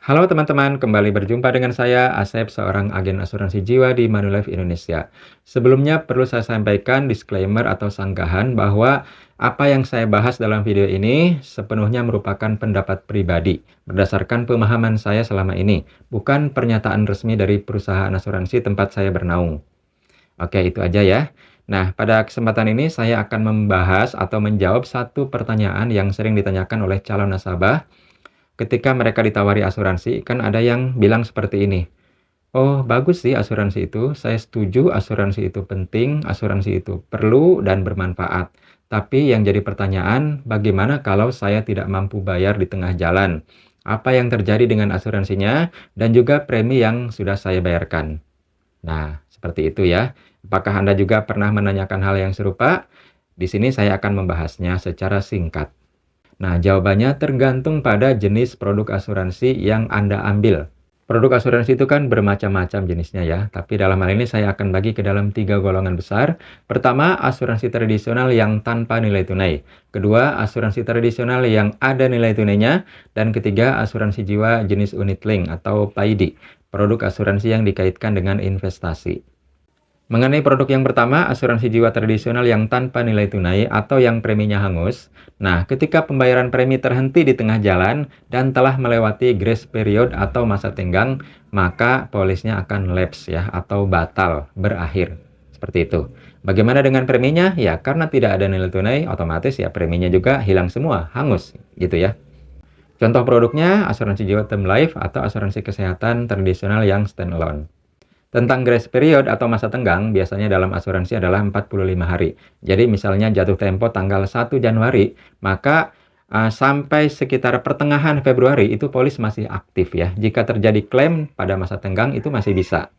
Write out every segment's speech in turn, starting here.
Halo teman-teman, kembali berjumpa dengan saya, Asep, seorang agen asuransi jiwa di Manulife Indonesia. Sebelumnya perlu saya sampaikan disclaimer atau sanggahan bahwa apa yang saya bahas dalam video ini sepenuhnya merupakan pendapat pribadi, berdasarkan pemahaman saya selama ini, bukan pernyataan resmi dari perusahaan asuransi tempat saya bernaung. Oke, itu aja ya. Nah, pada kesempatan ini saya akan membahas atau menjawab satu pertanyaan yang sering ditanyakan oleh calon nasabah ketika mereka ditawari asuransi. Kan ada yang bilang seperti ini, "Oh, bagus sih asuransi itu. Saya setuju asuransi itu penting, asuransi itu perlu dan bermanfaat. Tapi yang jadi pertanyaan, bagaimana kalau saya tidak mampu bayar di tengah jalan? Apa yang terjadi dengan asuransinya dan juga premi yang sudah saya bayarkan?" Nah, seperti itu ya. Apakah Anda juga pernah menanyakan hal yang serupa? Di sini saya akan membahasnya secara singkat. Nah, jawabannya tergantung pada jenis produk asuransi yang Anda ambil. Produk asuransi itu kan bermacam-macam jenisnya ya, tapi dalam hal ini saya akan bagi ke dalam 3 golongan besar. Pertama, asuransi tradisional yang tanpa nilai tunai. Kedua, asuransi tradisional yang ada nilai tunainya. Dan ketiga, asuransi jiwa jenis unit link atau PAID, produk asuransi yang dikaitkan dengan investasi. Mengenai produk yang pertama, asuransi jiwa tradisional yang tanpa nilai tunai atau yang preminya hangus. Nah, ketika pembayaran premi terhenti di tengah jalan dan telah melewati grace period atau masa tenggang, maka polisnya akan lapse ya atau batal, berakhir. Seperti itu. Bagaimana dengan preminya? Ya, karena tidak ada nilai tunai, otomatis ya preminya juga hilang semua, hangus gitu ya. Contoh produknya asuransi jiwa term life atau asuransi kesehatan tradisional yang standalone. Tentang grace period atau masa tenggang, biasanya dalam asuransi adalah 45 hari. Jadi misalnya jatuh tempo tanggal 1 Januari, maka sampai sekitar pertengahan Februari itu polis masih aktif ya. Jika terjadi klaim pada masa tenggang itu masih bisa.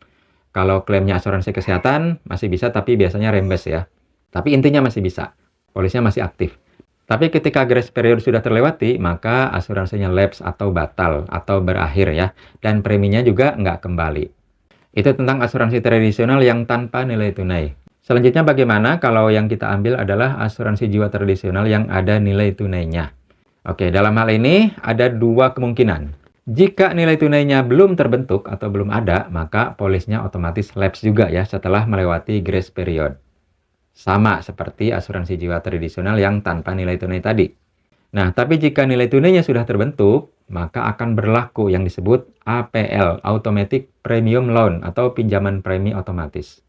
Kalau klaimnya asuransi kesehatan masih bisa, tapi biasanya rembes ya. Tapi intinya masih bisa. Polisnya masih aktif. Tapi ketika grace period sudah terlewati, maka asuransinya lapse atau batal atau berakhir ya. Dan preminya juga nggak kembali. Itu tentang asuransi tradisional yang tanpa nilai tunai. Selanjutnya bagaimana kalau yang kita ambil adalah asuransi jiwa tradisional yang ada nilai tunainya? Oke, dalam hal ini ada dua kemungkinan. Jika nilai tunainya belum terbentuk atau belum ada, maka polisnya otomatis lapse juga ya setelah melewati grace period. Sama seperti asuransi jiwa tradisional yang tanpa nilai tunai tadi. Nah, tapi jika nilai tunainya sudah terbentuk, maka akan berlaku yang disebut APL, Automatic Premium Loan, atau pinjaman premi otomatis.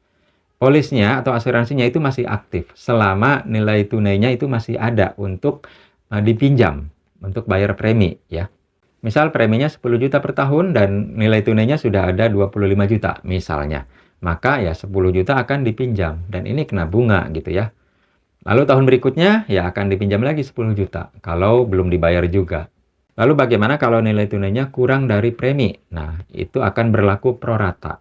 Polisnya atau asuransinya itu masih aktif selama nilai tunainya itu masih ada untuk dipinjam, untuk bayar premi ya. Misal preminya 10 juta per tahun dan nilai tunainya sudah ada 25 juta misalnya. Maka ya 10 juta akan dipinjam dan ini kena bunga gitu ya. Lalu tahun berikutnya ya akan dipinjam lagi 10 juta kalau belum dibayar juga. Lalu bagaimana kalau nilai tunainya kurang dari premi? Nah, itu akan berlaku pro rata.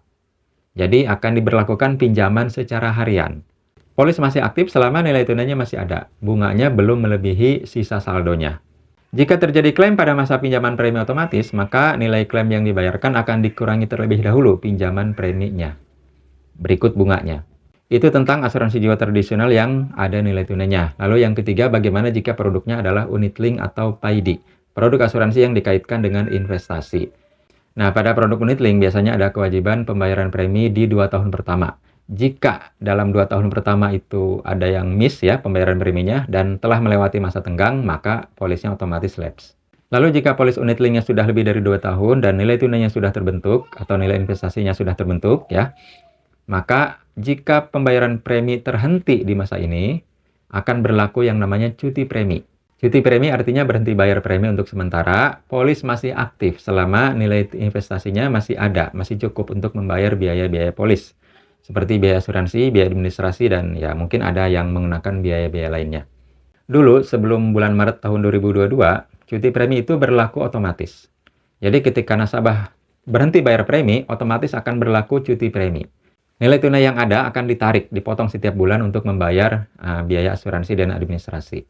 Jadi akan diberlakukan pinjaman secara harian. Polis masih aktif selama nilai tunainya masih ada. Bunganya belum melebihi sisa saldonya. Jika terjadi klaim pada masa pinjaman premi otomatis, maka nilai klaim yang dibayarkan akan dikurangi terlebih dahulu pinjaman preminya. Berikut bunganya. Itu tentang asuransi jiwa tradisional yang ada nilai tunainya. Lalu yang ketiga, bagaimana jika produknya adalah unit link atau PAID, produk asuransi yang dikaitkan dengan investasi. Nah, pada produk unit link biasanya ada kewajiban pembayaran premi di 2 tahun pertama. Jika dalam 2 tahun pertama itu ada yang miss ya pembayaran preminya dan telah melewati masa tenggang, maka polisnya otomatis lapse. Lalu jika polis unit linknya sudah lebih dari 2 tahun dan nilai tunainya sudah terbentuk atau nilai investasinya sudah terbentuk ya, maka jika pembayaran premi terhenti di masa ini, akan berlaku yang namanya cuti premi. Cuti premi artinya berhenti bayar premi untuk sementara, polis masih aktif selama nilai investasinya masih ada, masih cukup untuk membayar biaya-biaya polis. Seperti biaya asuransi, biaya administrasi, dan ya mungkin ada yang menggunakan biaya-biaya lainnya. Dulu, sebelum bulan Maret tahun 2022, cuti premi itu berlaku otomatis. Jadi ketika nasabah berhenti bayar premi, otomatis akan berlaku cuti premi. Nilai tunai yang ada akan ditarik, dipotong setiap bulan untuk membayar biaya asuransi dan administrasi.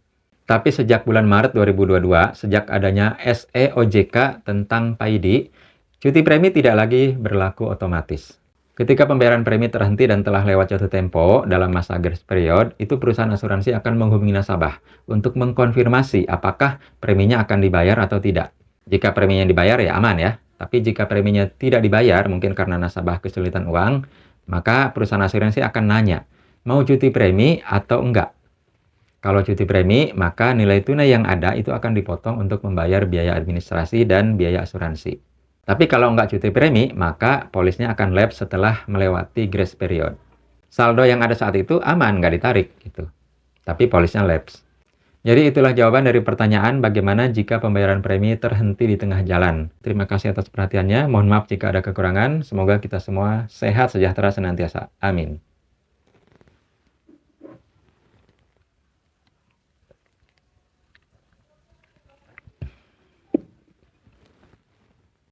Tapi sejak bulan Maret 2022, sejak adanya SEOJK tentang PAID, cuti premi tidak lagi berlaku otomatis. Ketika pembayaran premi terhenti dan telah lewat jatuh tempo dalam masa grace period, itu perusahaan asuransi akan menghubungi nasabah untuk mengkonfirmasi apakah preminya akan dibayar atau tidak. Jika preminya dibayar ya aman ya, Tapi jika preminya tidak dibayar, mungkin karena nasabah kesulitan uang, maka perusahaan asuransi akan nanya, mau cuti premi atau enggak? Kalau cuti premi, maka nilai tunai yang ada itu akan dipotong untuk membayar biaya administrasi dan biaya asuransi. Tapi kalau enggak cuti premi, maka polisnya akan lapse setelah melewati grace period. Saldo yang ada saat itu aman, nggak ditarik gitu. Tapi polisnya lapse. Jadi itulah jawaban dari pertanyaan bagaimana jika pembayaran premi terhenti di tengah jalan. Terima kasih atas perhatiannya. Mohon maaf jika ada kekurangan. Semoga kita semua sehat sejahtera senantiasa. Amin.